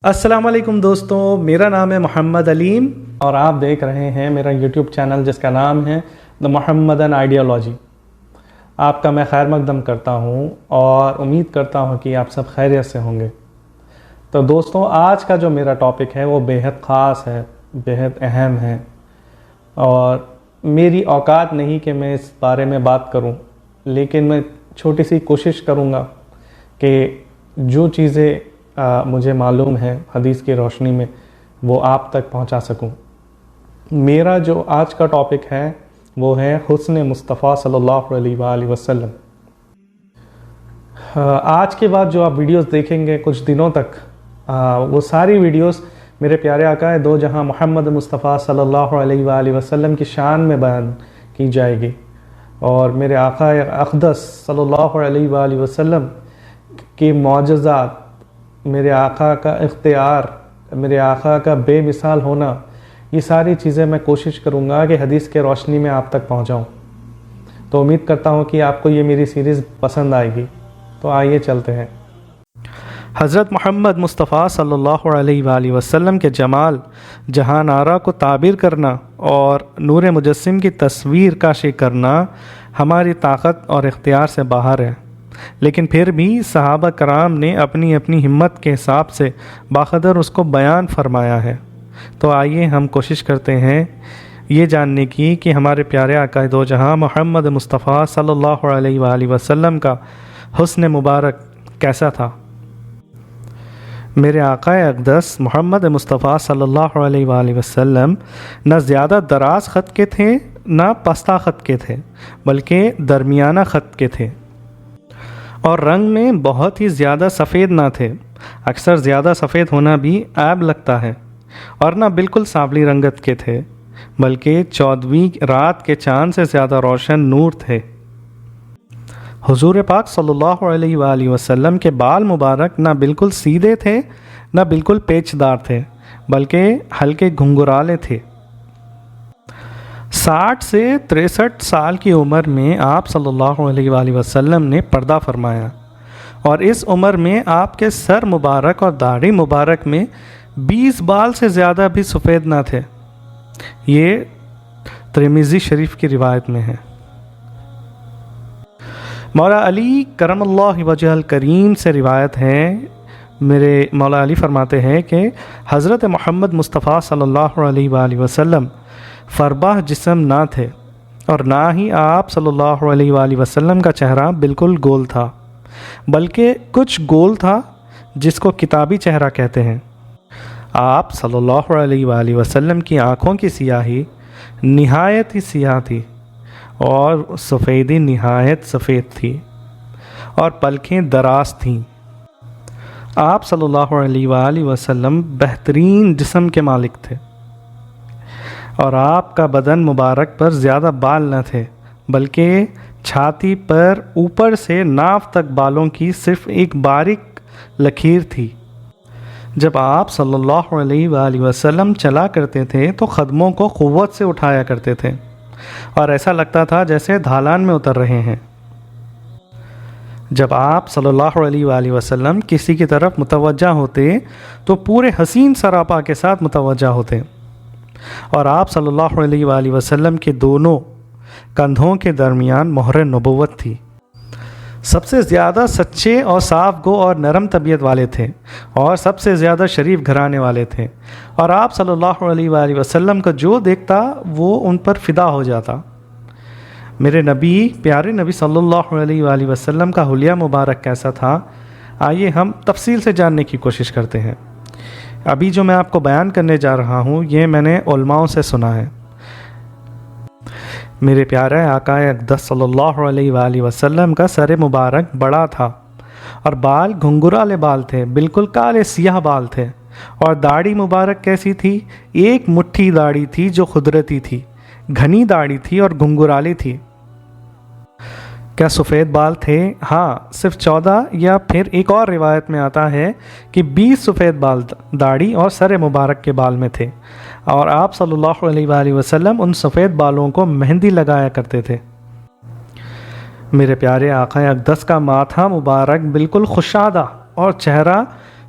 السلام علیکم دوستوں، میرا نام ہے محمد علیم اور آپ دیکھ رہے ہیں میرا یوٹیوب چینل جس کا نام ہے دا محمدن آئیڈیالوجی۔ آپ کا میں خیر مقدم کرتا ہوں اور امید کرتا ہوں کہ آپ سب خیریت سے ہوں گے۔ تو دوستوں، آج کا جو میرا ٹاپک ہے وہ بیحد خاص ہے، بیحد اہم ہے، اور میری اوقات نہیں کہ میں اس بارے میں بات کروں، لیکن میں چھوٹی سی کوشش کروں گا کہ جو چیزیں مجھے معلوم ہے حدیث کی روشنی میں وہ آپ تک پہنچا سکوں۔ میرا جو آج کا ٹاپک ہے وہ ہے حسن مصطفیٰ صلی اللہ علیہ وآلہ وسلم۔ آج کے بعد جو آپ ویڈیوز دیکھیں گے کچھ دنوں تک، وہ ساری ویڈیوز میرے پیارے آقا دو جہاں محمد مصطفیٰ صلی اللہ علیہ وآلہ وسلم کی شان میں بیان کی جائے گی، اور میرے آقا اقدس صلی اللہ علیہ وآلہ وسلم کے معجزات، میرے آقا کا اختیار، میرے آقا کا بے مثال ہونا، یہ ساری چیزیں میں کوشش کروں گا کہ حدیث کے روشنی میں آپ تک پہنچاؤں۔ تو امید کرتا ہوں کہ آپ کو یہ میری سیریز پسند آئے گی۔ تو آئیے چلتے ہیں۔ حضرت محمد مصطفیٰ صلی اللہ علیہ وآلہ وسلم کے جمال جہان آرا کو تعبیر کرنا اور نور مجسم کی تصویر کاشی کرنا ہماری طاقت اور اختیار سے باہر ہے، لیکن پھر بھی صحابہ کرام نے اپنی اپنی ہمت کے حساب سے باقدر اس کو بیان فرمایا ہے۔ تو آئیے ہم کوشش کرتے ہیں یہ جاننے کی کہ ہمارے پیارے آقا دو جہاں محمد مصطفیٰ صلی اللہ علیہ وآلہ وسلم کا حسن مبارک کیسا تھا۔ میرے آقا اقدس محمد مصطفیٰ صلی اللہ علیہ وآلہ وسلم نہ زیادہ دراز خط کے تھے نہ پستہ خط کے تھے، بلکہ درمیانہ خط کے تھے، اور رنگ میں بہت ہی زیادہ سفید نہ تھے۔ اکثر زیادہ سفید ہونا بھی عیب لگتا ہے، اور نہ بالکل سانولی رنگت کے تھے، بلکہ 14ویں رات کے چاند سے زیادہ روشن نور تھے۔ حضور پاک صلی اللہ علیہ وآلہ وسلم کے بال مبارک نہ بالکل سیدھے تھے نہ بالکل پیچ دار تھے، بلکہ ہلکے گھنگرالے تھے۔ 60 سے 63 سال کی عمر میں آپ صلی اللہ علیہ وآلہ وسلم نے پردہ فرمایا، اور اس عمر میں آپ کے سر مبارک اور داڑھی مبارک میں 20 بال سے زیادہ بھی سفید نہ تھے۔ یہ ترمذی شریف کی روایت میں ہے۔ مولا علی کرم اللہ وجہ الکریم سے روایت ہے، میرے مولا علی فرماتے ہیں کہ حضرت محمد مصطفیٰ صلی اللہ علیہ وآلہ وسلم فربہ جسم نہ تھے، اور نہ ہی آپ صلی اللہ علیہ وآلہ وسلم کا چہرہ بالکل گول تھا، بلکہ کچھ گول تھا جس کو کتابی چہرہ کہتے ہیں۔ آپ صلی اللہ علیہ وآلہ وسلم کی آنکھوں کی سیاہی نہایت ہی سیاہ تھی، اور سفیدی نہایت سفید تھی، اور پلکیں دراز تھیں۔ آپ صلی اللہ علیہ وآلہ وسلم بہترین جسم کے مالک تھے، اور آپ کا بدن مبارک پر زیادہ بال نہ تھے، بلکہ چھاتی پر اوپر سے ناف تک بالوں کی صرف ایک باریک لکیر تھی۔ جب آپ صلی اللہ علیہ وآلہ وسلم چلا کرتے تھے تو قدموں کو قوت سے اٹھایا کرتے تھے، اور ایسا لگتا تھا جیسے ڈھلان میں اتر رہے ہیں۔ جب آپ صلی اللہ علیہ وآلہ وسلم کسی کی طرف متوجہ ہوتے تو پورے حسین سراپا کے ساتھ متوجہ ہوتے، اور آپ صلی اللہ علیہ وآلہ وسلم کے دونوں کندھوں کے درمیان مہر نبوت تھی۔ سب سے زیادہ سچے اور صاف گو اور نرم طبیعت والے تھے، اور سب سے زیادہ شریف گھرانے والے تھے، اور آپ صلی اللہ علیہ وآلہ وسلم کا جو دیکھتا وہ ان پر فدا ہو جاتا۔ میرے نبی، پیارے نبی صلی اللہ علیہ وآلہ وسلم کا حلیہ مبارک کیسا تھا، آئیے ہم تفصیل سے جاننے کی کوشش کرتے ہیں۔ ابھی جو میں آپ کو بیان کرنے جا رہا ہوں یہ میں نے علماؤں سے سنا ہے۔ میرے پیارے آقا اقدس صلی اللہ علیہ وآلہ وسلم کا سر مبارک بڑا تھا، اور بال گھنگرالے بال تھے، بالکل کالے سیاہ بال تھے، اور داڑھی مبارک کیسی تھی؟ ایک مٹھی داڑھی تھی جو قدرتی تھی، گھنی داڑھی تھی اور گھنگرالی تھی۔ کیا سفید بال تھے؟ ہاں، صرف 14، یا پھر ایک اور روایت میں آتا ہے کہ 20 سفید بال داڑھی اور سر مبارک کے بال میں تھے، اور آپ صلی اللہ علیہ وآلہ وسلم ان سفید بالوں کو مہندی لگایا کرتے تھے۔ میرے پیارے آقا اقدس کا ماتھا مبارک بالکل خشادہ اور چہرہ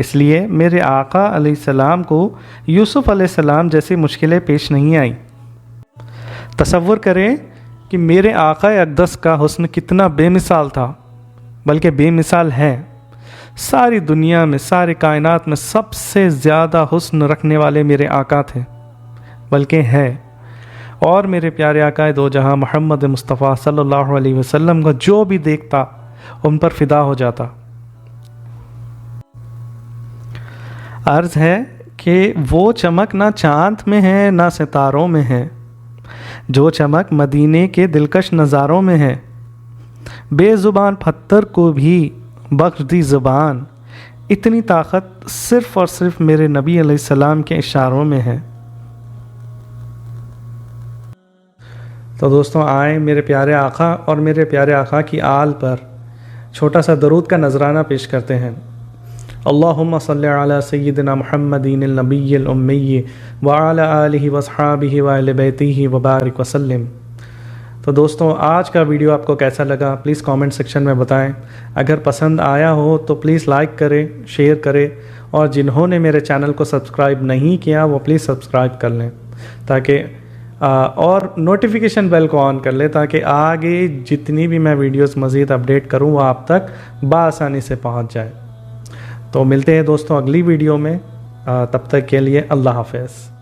اس لیے میرے آقا علیہ السلام کو یوسف علیہ السلام جیسی مشکلیں پیش نہیں آئیں۔ تصور کریں کہ میرے آقا اقدس کا حسن کتنا بے مثال تھا، بلکہ بے مثال ہے۔ ساری دنیا میں، ساری کائنات میں سب سے زیادہ حسن رکھنے والے میرے آقا تھے، بلکہ ہے۔ اور میرے پیارے آقا دو جہاں محمد مصطفیٰ صلی اللہ علیہ وسلم کو جو بھی دیکھتا ان پر فدا ہو جاتا۔ عرض ہے کہ وہ چمک نہ چاند میں ہے نہ ستاروں میں ہے، جو چمک مدینے کے دلکش نظاروں میں ہے۔ بے زبان پتھر کو بھی بخش دی زبان، اتنی طاقت صرف اور صرف میرے نبی علیہ السلام کے اشاروں میں ہے۔ تو دوستوں آئیں میرے پیارے آقا اور میرے پیارے آقا کی آل پر چھوٹا سا درود کا نذرانہ پیش کرتے ہیں۔ اللہم صلی علی سیدنا محمد النبی الامی وعلی آلہ واصحابہ واہل بیتہ وبارک وسلم۔ تو دوستوں آج کا ویڈیو آپ کو کیسا لگا پلیز کامنٹ سیکشن میں بتائیں۔ اگر پسند آیا ہو تو پلیز لائک کریں، شیئر کریں، اور جنہوں نے میرے چینل کو سبسکرائب نہیں کیا وہ پلیز سبسکرائب کر لیں تاکہ اور نوٹیفیکیشن بیل کو آن کر لیں تاکہ آگے جتنی بھی میں ویڈیوز مزید اپڈیٹ کروں وہ آپ تک بآسانی سے پہنچ جائے۔ تو ملتے ہیں دوستوں اگلی ویڈیو میں، تب تک کے لیے اللہ حافظ۔